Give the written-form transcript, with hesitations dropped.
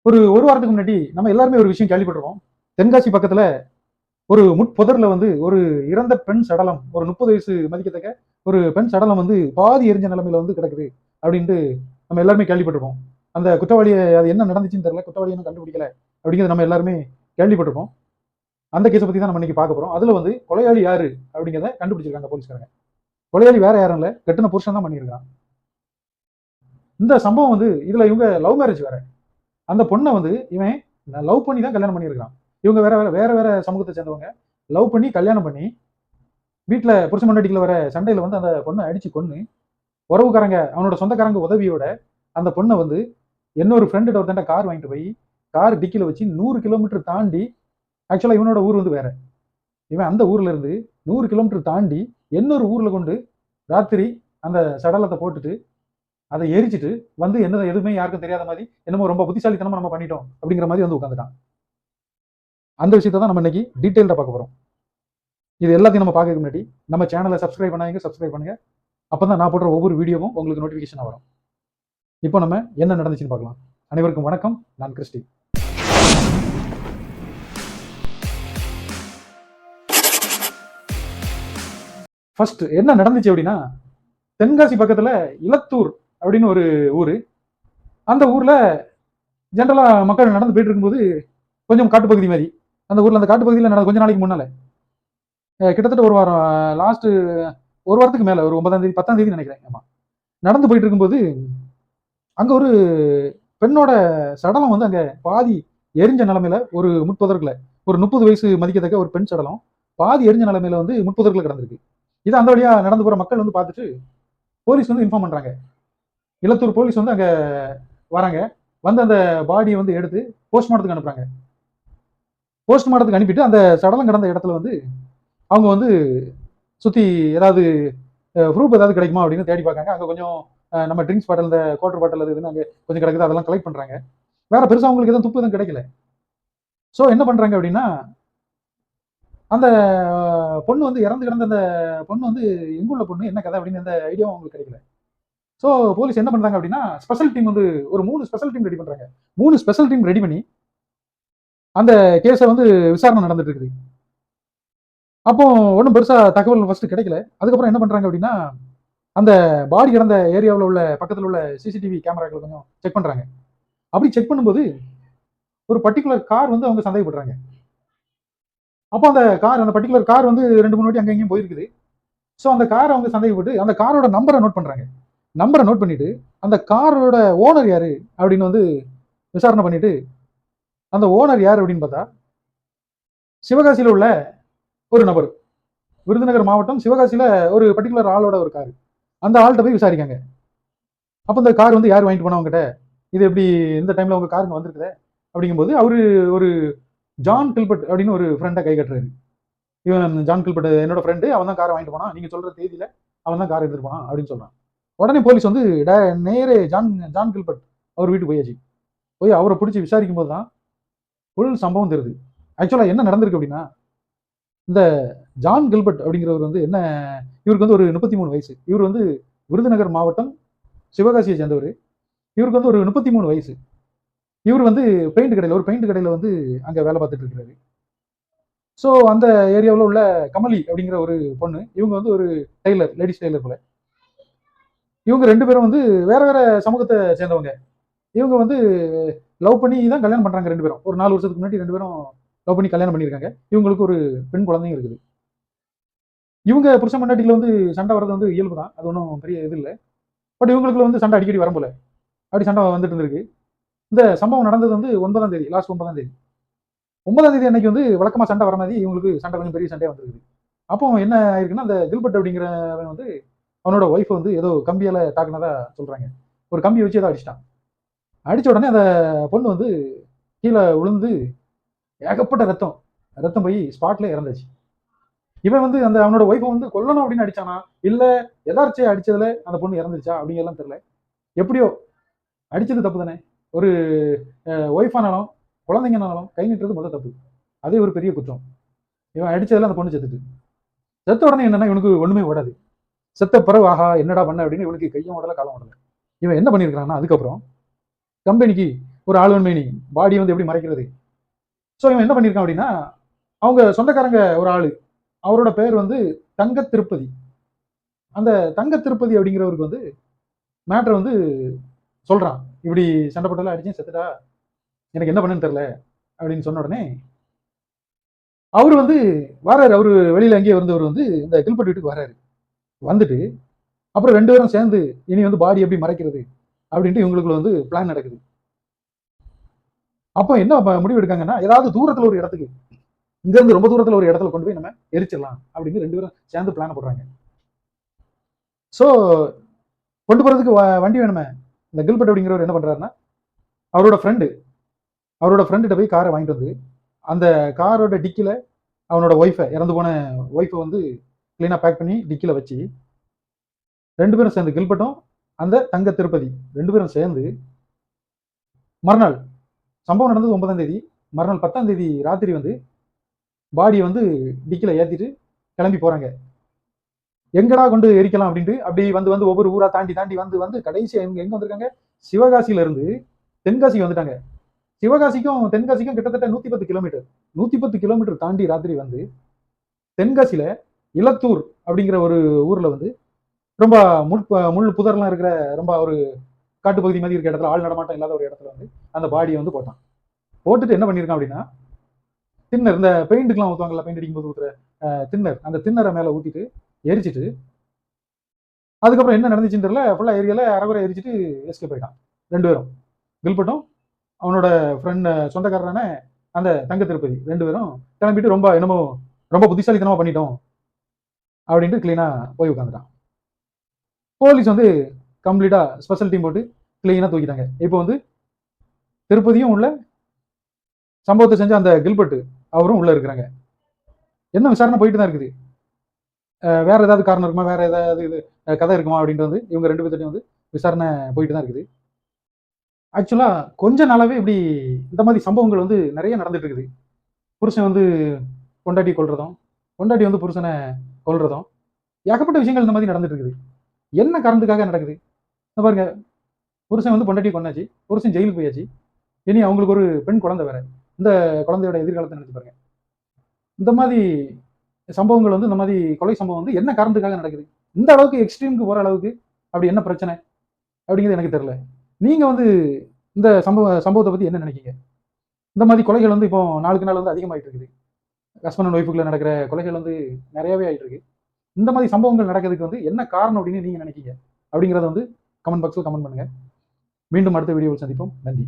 ஒரு வாரத்துக்கு முன்னாடி நம்ம எல்லாருமே ஒரு விஷயம் கேள்விப்பட்டிருக்கோம். தென்காசி பக்கத்துல ஒரு முட்புதர்ல வந்து ஒரு இறந்த பெண் சடலம், ஒரு 30 வயசு மதிக்கத்தக்க ஒரு பெண் சடலம் வந்து பாதி எரிஞ்ச நிலைமையில வந்து கிடக்குது அப்படின்ட்டு நம்ம எல்லாருமே கேள்விப்பட்டிருக்கோம். அந்த குற்றவாளிய அது என்ன நடந்துச்சுன்னு தெரியல. குற்றவாளிய இன்னும் கண்டுபிடிக்கல அப்படிங்கிறது நம்ம எல்லாருமே கேள்விப்பட்டிருக்கோம். அந்த கேஸ பத்தி தான் நம்ம இன்னைக்கு பார்க்க போறோம். அதுல வந்து கொலையாளி யாரு அப்படிங்கிறத கண்டுபிடிச்சிருக்காங்க போலீஸ்காரங்க. கொலையாளி வேற யாரும் இல்ல, கட்டின புருஷன் தான் பண்ணியிருக்கான். இந்த சம்பவம் வந்து இதுல இவங்க லவ் மேரேஜ் வேற. அந்த பொண்ணை வந்து இவன் லவ் பண்ணி தான் கல்யாணம் பண்ணியிருக்கான். இவங்க வேற வேற சமூகத்தை சேர்ந்தவங்க. லவ் பண்ணி கல்யாணம் பண்ணி வீட்டுல புருஷ மண்டாட்டிக்குள்ள வர சண்டையில வந்து அந்த பொண்ணை அடிச்சு கொன்னு, உறவுக்காரங்க அவனோட சொந்தக்காரங்க உதவியோட அந்த பொண்ணை வந்து இன்னொரு ஃப்ரெண்டு ஒருத்தன் கார் வாங்கிட்டு போய் கார் டிக்கில வச்சு 100 கிலோமீட்டர் தாண்டி, ஆக்சுவலா இவனோட ஊர் வந்து வேற, இவன் அந்த ஊர்ல இருந்து 100 கிலோமீட்டர் தாண்டி இன்னொரு ஊர்ல கொண்டு ராத்திரி அந்த சடலத்தை போட்டுட்டு அதை எரிச்சிட்டு வந்து என்ன எதுவுமே யாருக்கும் தெரியாத மாதிரி என்னமோ ரொம்ப புத்திசாலித்தனமா நம்ம பண்ணிட்டோம் அப்படிங்கிற மாதிரி வந்து உட்காந்துட்டான். அந்த விஷயத்தை தான் நம்ம இன்னைக்கு டீட்டெயில்டா பார்க்க போறோம். இது எல்லாத்தையும் நம்ம பார்க்கறதுக்கு முன்னாடி நம்ம சேனலை சப்ஸ்கிரைப் பண்ணாங்க, சப்ஸ்கிரைப் பண்ணுங்க. அப்பதான் நான் போடுற ஒவ்வொரு வீடியோவும் உங்களுக்கு நோட்டிபிகேஷன் வரும். இப்போ நம்ம என்ன நடந்துச்சுன்னு பார்க்கலாம். அனைவருக்கும் வணக்கம். நான் கிறிஸ்டி. ஃபர்ஸ்ட் என்ன நடந்துச்சு அப்படின்னா, தென்காசி பக்கத்துல இலத்தூர் அப்படின்னு ஒரு ஊரு. அந்த ஊர்ல ஜென்ரலா மக்கள் நடந்து போயிட்டு இருக்கும்போது கொஞ்சம் காட்டுப்பகுதி மாதிரி அந்த ஊர்ல, அந்த காட்டுப்பகுதியில் கொஞ்ச நாளைக்கு முன்னால கிட்டத்தட்ட ஒரு வாரம், லாஸ்ட் ஒரு வாரத்துக்கு மேல, ஒரு 9ஆம் தேதி 10ஆம் தேதி நினைக்கிறேன். ஆமா, நடந்து போயிட்டு இருக்கும்போது அங்க ஒரு பெண்ணோட சடலம் வந்து அங்க பாதி எரிஞ்ச நிலைமையில ஒரு முட்புதர்ல, ஒரு 30 வயசு மதிக்கத்தக்க ஒரு பெண் சடலம் பாதி எரிஞ்ச நிலைமையில வந்து முட்புதர்ல கிடந்திருக்கு. இது அந்த வழியா நடந்து போற மக்கள் வந்து பார்த்துட்டு போலீஸ் வந்து இன்ஃபார்ம் பண்றாங்க. இலத்தூர் போலீஸ் வந்து அங்க வராங்க. வந்து அந்த பாடியை வந்து எடுத்து போஸ்ட்மார்ட்டத்துக்கு அனுப்புறாங்க. போஸ்ட்மார்ட்டத்துக்கு அனுப்பிட்டு அந்த சடலம் கிடந்த இடத்துல வந்து அவங்க வந்து சுத்தி ஏதாவது ப்ரூஃப் ஏதாவது கிடைக்குமா அப்படின்னு தேடி பார்க்காங்க. அங்க கொஞ்சம் நம்ம ட்ரிங்க்ஸ் பாட்டில், இந்த குவார்டர் பாட்டில் இதுன்னு அங்கே கொஞ்சம் கிடக்குது, அதெல்லாம் கலெக்ட் பண்றாங்க. வேற பெருசா அவங்களுக்கு எதுவும் துப்பு எதுவும் கிடைக்கல. ஸோ என்ன பண்றாங்க அப்படின்னா, அந்த பொண்ணு வந்து இறந்து கிடந்த அந்த பொண்ணு வந்து எங்குள்ள பொண்ணு, என்ன கதை அப்படின்னு எந்த ஐடியாவும் அவங்களுக்கு கிடைக்கல. ஸோ போலீஸ் என்ன பண்றாங்க அப்படின்னா, ஸ்பெஷல் டீம் வந்து ஒரு 3 ஸ்பெஷல் டீம் ரெடி பண்றாங்க. 3 ஸ்பெஷல் டீம் ரெடி பண்ணி அந்த கேஸை வந்து விசாரணை நடந்துட்டு இருக்குது. அப்போ ஒன்றும் பெருசா தகவல் ஃபர்ஸ்ட் கிடைக்கல. அதுக்கப்புறம் என்ன பண்றாங்க அப்படின்னா, அந்த பாடி கிடந்த ஏரியாவில் உள்ள பக்கத்தில் உள்ள சிசிடிவி கேமராக்களை கொஞ்சம் செக் பண்றாங்க. அப்படி செக் பண்ணும்போது ஒரு பர்டிகுலர் கார் வந்து அவங்க சந்தேகப்படுறாங்க. அப்போ அந்த பர்டிகுலர் கார் வந்து 2-3 வாட்டி அங்க இங்கேயும் போயிருக்குது. ஸோ அந்த காரை அவங்க சந்தேகப்பட்டு அந்த காரோட நம்பரை நோட் பண்றாங்க. நம்பரை நோட் பண்ணிட்டு அந்த காரோட ஓனர் யாரு அப்படின்னு வந்து விசாரணை பண்ணிட்டு, அந்த ஓனர் யார் அப்படின்னு பார்த்தா சிவகாசியில் உள்ள ஒரு நபர். விருதுநகர் மாவட்டம் சிவகாசியில ஒரு பர்டிகுலர் ஆளோட ஒரு கார். அந்த ஆள்கிட்ட போய் விசாரிக்காங்க. அப்போ இந்த கார் வந்து யார் வாங்கிட்டு போனவங்ககிட்ட, இது எப்படி இந்த டைம்ல உங்க காருங்க வந்திருக்குது அப்படிங்கும்போது அவரு ஒரு ஜான் கில்பர்ட் அப்படின்னு ஒரு ஃப்ரெண்டை கை கட்டுறாரு. இவன் ஜான் கில்பர்ட் என்னோட ஃப்ரெண்டு, அவன் தான் காரை வாங்கிட்டு போனான், நீங்க சொல்ற தேதியில அவன் தான் கார் எடுத்துட்டு போனான் அப்படின்னு சொல்றான். உடனே போலீஸ் வந்து நேரே ஜான் ஜான் கில்பர்ட் அவர் வீட்டுக்கு போயாச்சு. போய் அவரை பிடிச்சி விசாரிக்கும் போது தான் ஃபுல் சம்பவம் தெரியுது. ஆக்சுவலா என்ன நடந்திருக்கு அப்படின்னா, இந்த ஜான் கில்பர்ட் அப்படிங்கிறவர் வந்து என்ன, இவருக்கு வந்து ஒரு 33 வயசு. இவர் வந்து விருதுநகர் மாவட்டம் சிவகாசியை சேர்ந்தவர். இவருக்கு வந்து ஒரு 33 வயசு. இவர் வந்து ஒரு பெயிண்ட் கடையில வந்து அங்க வேலை பார்த்துட்டு இருக்கிறாரு. ஸோ அந்த ஏரியாவில் உள்ள கமலி அப்படிங்கிற ஒரு பொண்ணு, இவங்க வந்து ஒரு டெய்லர், லேடிஸ் டெய்லர் போல. இவங்க 2 பேரும் வந்து வேற வேற சமூகத்தை சேர்ந்தவங்க. இவங்க வந்து லவ் பண்ணி தான் கல்யாணம் பண்றாங்க 2 பேரும். ஒரு 4 வருஷத்துக்கு முன்னாடி 2 பேரும் லவ் பண்ணி கல்யாணம் பண்ணியிருக்காங்க. இவங்களுக்கு ஒரு பெண் குழந்தையும் இருக்குது. இவங்க புருஷன் பொண்டாட்டிக்குள்ள வந்து சண்டை வர்றது வந்து இயல்பு தான், அது ஒன்றும் பெரிய இது இல்லை. பட் இவங்களுக்குள்ள வந்து சண்டை அடிக்கடி வரும் போல. அப்படி சண்டை வந்துட்டு இருந்திருக்கு. இந்த சம்பவம் நடந்தது வந்து 9ஆம் தேதி, லாஸ்ட் 9ஆம் தேதி. 9ஆம் தேதி அன்னைக்கு வந்து வழக்கமா சண்டை வர மாதிரி இவங்களுக்கு சண்டை கொஞ்சம் பெரிய சண்டையா வந்திருக்குது. அப்போ என்ன ஆயிருக்குன்னா, அந்த கில்பர்ட் அப்படிங்கிறவன் வந்து அவனோட ஒய்ஃப் வந்து ஏதோ கம்பியால தாக்குனதா சொல்றாங்க. ஒரு கம்பியை வச்சு ஏதோ அடிச்சிட்டான். அடிச்ச உடனே அந்த பொண்ணு வந்து கீழே விழுந்து ஏகப்பட்ட ரத்தம், ரத்தம் போய் ஸ்பாட்ல இறந்துச்சு. இவன் வந்து அந்த அவனோட ஒய்ஃபை வந்து கொல்லணும் அப்படின்னு அடிச்சானா, இல்ல எதார்ச்சியா அடிச்சதுல அந்த பொண்ணு இறந்துச்சா அப்படிங்கலாம் தெரியல. எப்படியோ அடிச்சது தப்பு தானே. ஒரு ஒய்ஃபானாலும் குழந்தைங்கனாலும் கை நீட்டுறது முதல் தப்பு. அதே ஒரு பெரிய குற்றம். இவன் அடிச்சதுல அந்த பொண்ணு செத்துட்டு, செத்த உடனே என்னன்னா இவனுக்கு ஒண்ணுமே ஓடாது. செத்த பிறகு ஆஹா என்னடா பண்ண அப்படின்னு இவனுக்கு கையும் ஓடல காலம் ஓடல. இவன் என்ன பண்ணியிருக்கான்னா, அதுக்கப்புறம் கம்பெனிக்கு ஒரு ஆழ்வன் மேனி, பாடி வந்து எப்படி மறைக்கிறது. ஸோ இவன் என்ன பண்ணியிருக்கான் அப்படின்னா, அவங்க சொந்தக்காரங்க ஒரு ஆளு, அவரோட பேர் வந்து தங்க திருப்பதி. அந்த தங்க திருப்பதி அப்படிங்கிறவருக்கு வந்து மேட்டர் வந்து சொல்றான். இப்படி சண்டை போட்டெல்லாம் அடிச்சேன், செத்துட்டா, எனக்கு என்ன பண்ணுன்னு தெரியல அப்படின்னு சொன்ன உடனே அவரு வந்து வராரு. அவரு வெளியில அங்கேயே இருந்தவர் வந்து இந்த கில்பர்ட் வீட்டுக்கு வராரு. வந்துட்டு அப்புறம் 2 பேரும் சேர்ந்து இனி வந்து பாடி எப்படி மறைக்கிறது அப்படின்ட்டு இவங்களுக்குள்ள வந்து பிளான் நடக்குது. அப்போ என்ன முடிவு எடுக்காங்கன்னா, ஏதாவது தூரத்துல ஒரு இடத்துக்கு, இங்க இருந்து ரொம்ப தூரத்துல ஒரு இடத்துல கொண்டு போய் நம்ம எரிச்சிடலாம் அப்படின்னு 2 பேரும் சேர்ந்து பிளான் போடுறாங்க. சோ கொண்டு போறதுக்கு வண்டி வேணுமே. இந்த கில்பர்ட் அப்படிங்கிறவர் என்ன பண்றாருன்னா, அவரோட ஃப்ரெண்டு அவரோட ஃப்ரெண்டுகிட்ட போய் காரை வாங்கிட்டு வந்து அந்த காரோட டிக்கில அவனோட இறந்து போன ஒய்ஃபை வந்து கிளீனா பேக் பண்ணி டிக்கில வச்சு 2 பேரும் சேர்ந்து கில்பர்ட்டும் அந்த தங்க திருப்பதி 2 பேரும் சேர்ந்து மறுநாள் சம்பவம் நடந்தது 9ஆம் தேதி. மறுநாள் 10ஆம் தேதி ராத்திரி வந்து பாடியை வந்து டிக்கில ஏத்திட்டு கிளம்பி போறாங்க. எங்கடா கொண்டு எரிக்கலாம் அப்படின்ட்டு அப்படி வந்து வந்து ஒவ்வொரு ஊரா தாண்டி தாண்டி வந்து வந்து கடைசி எங்க வந்திருக்காங்க, சிவகாசியில இருந்து தென்காசிக்கு வந்துட்டாங்க. சிவகாசிக்கும் தென்காசிக்கும் கிட்டத்தட்ட 110 கிலோமீட்டர். 110 கிலோமீட்டர் தாண்டி ராத்திரி வந்து தென்காசியில இலத்தூர் அப்படிங்கிற ஒரு ஊர்ல வந்து ரொம்ப முள் புதர்லாம் இருக்கிற ரொம்ப ஒரு காட்டுப்பகுதி மாதிரி இருக்கிற இடத்துல, ஆள் நடமாட்டம் இல்லாத ஒரு இடத்துல வந்து அந்த பாடியை வந்து போட்டான். போட்டுட்டு என்ன பண்ணியிருக்கான் அப்படின்னா, தின்னர், இந்த பெயிண்ட்டுக்கெல்லாம் ஊற்றுவாங்கல்ல, பெயிண்ட் அடிக்கும் போது ஊற்றுற தின்னர், அந்த தின்னரை மேலே ஊற்றிட்டு எரிச்சிட்டு அதுக்கப்புறம் என்ன நடந்துச்சுன்னு தெரியல, ஃபுல்லாக ஏரியால அரைகுறை எரிச்சிட்டு எஸ்கேப் போயிட்டான் 2 பேரும். கில்பர்ட்டும் அவனோட ஃப்ரெண்ட் சொந்தக்காரரான அந்த தங்க திருப்பதி 2 பேரும் கிளம்பிட்டு ரொம்ப என்னமோ ரொம்ப புத்திசாலித்தனமா பண்ணிட்டோம் அப்படின்ட்டு கிளீனா போய் உட்காந்துட்டான். போலீஸ் வந்து கம்ப்ளீட்டா ஸ்பெஷல் டீம் போட்டு கிளீனா தூக்கிட்டாங்க. இப்போ வந்து திருப்பதியும் உள்ள, சம்பவத்தை செஞ்ச அந்த கில்பர்ட் அவரும் உள்ள இருக்கிறாங்க. என்ன விசாரணை போயிட்டு தான் இருக்குது. வேற ஏதாவது காரணம் இருக்குமா, வேற ஏதாவது இது கதை இருக்குமா அப்படின்ட்டு வந்து இவங்க 2 பேர்த்தையும் வந்து விசாரணை போயிட்டு தான் இருக்குது. ஆக்சுவலா கொஞ்ச நாளாவே இப்படி இந்த மாதிரி சம்பவங்கள் வந்து நிறைய நடந்துட்டு இருக்குது. புருஷன் வந்து பொண்டாட்டி கொல்றதும், பொண்டாட்டி வந்து புருஷனை கொல்றதும், ஏகப்பட்ட விஷயங்கள் இந்த மாதிரி நடந்துட்டு இருக்குது. என்ன காரணத்துக்காக நடக்குது? இந்த பாருங்க, புருஷன் வந்து பொண்டாட்டி கொண்டாச்சு, புருஷன் ஜெயிலுக்கு போயாச்சு, இனி அவங்களுக்கு ஒரு பெண் குழந்தை வேற. இந்த குழந்தையோட எதிர்காலத்தை நினைச்சு பாருங்க. இந்த மாதிரி சம்பவங்கள் வந்து, இந்த மாதிரி கொலை சம்பவம் வந்து என்ன காரணத்துக்காக நடக்குது? இந்த அளவுக்கு எக்ஸ்ட்ரீமுக்கு போற அளவுக்கு அப்படி என்ன பிரச்சனை அப்படிங்கிறது எனக்கு தெரியல. நீங்க வந்து இந்த சம்பவத்தை பத்தி என்ன நினைக்கீங்க? இந்த மாதிரி கொலைகள் வந்து இப்போ நாளுக்கு நாள் வந்து அதிகமாயிட்டு இருக்குது. ஹஸ்பண்ட் அண்ட் ஒய்ஃபுக்குள்ள நடக்கிற கொலைகள் வந்து நிறையவே ஆயிட்டு இருக்கு. இந்த மாதிரி சம்பவங்கள் நடக்கிறதுக்கு வந்து என்ன காரணம் அப்படின்னு நீங்க நினைக்கீங்க அப்படிங்கிறத வந்து கமெண்ட் பாக்ஸ்ல கமெண்ட் பண்ணுங்க. மீண்டும் அடுத்த வீடியோவில் சந்திப்போம். நன்றி.